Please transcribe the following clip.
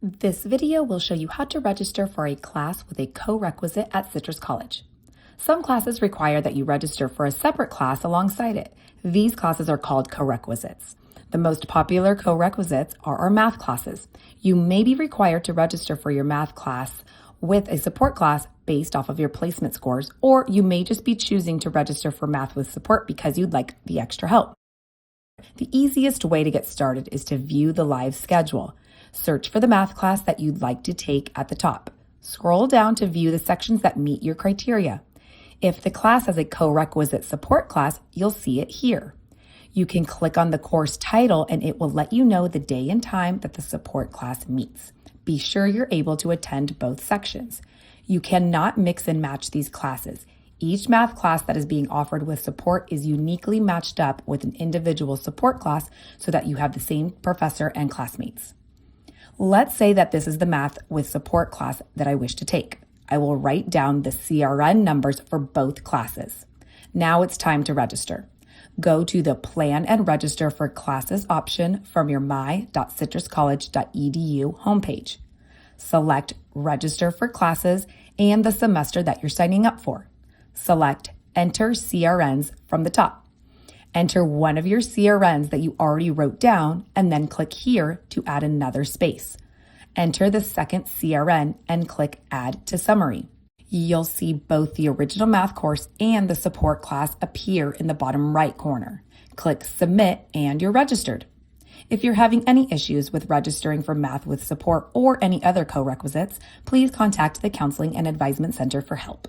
This video will show you how to register for a class with a co-requisite at Citrus College. Some classes require that you register for a separate class alongside it. These classes are called co-requisites. The most popular co-requisites are our math classes. You may be required to register for your math class with a support class based off of your placement scores, or you may just be choosing to register for math with support because you'd like the extra help. The easiest way to get started is to view the live schedule. Search for the math class that you'd like to take at the top. Scroll down to view the sections that meet your criteria. If the class has a co-requisite support class, you'll see it here. You can click on the course title and it will let you know the day and time that the support class meets. Be sure you're able to attend both sections. You cannot mix and match these classes. Each math class that is being offered with support is uniquely matched up with an individual support class so that you have the same professor and classmates. Let's say that this is the math with support class that I wish to take. I will write down the CRN numbers for both classes. Now it's time to register. Go to the Plan and Register for Classes option from your my.citruscollege.edu homepage. Select Register for Classes and the semester that you're signing up for. Select Enter CRNs from the top. Enter one of your CRNs that you already wrote down and then click here to add another space. Enter the second CRN and click Add to Summary. You'll see both the original math course and the support class appear in the bottom right corner. Click Submit and you're registered. If you're having any issues with registering for math with support or any other co-requisites, please contact the Counseling and Advisement Center for help.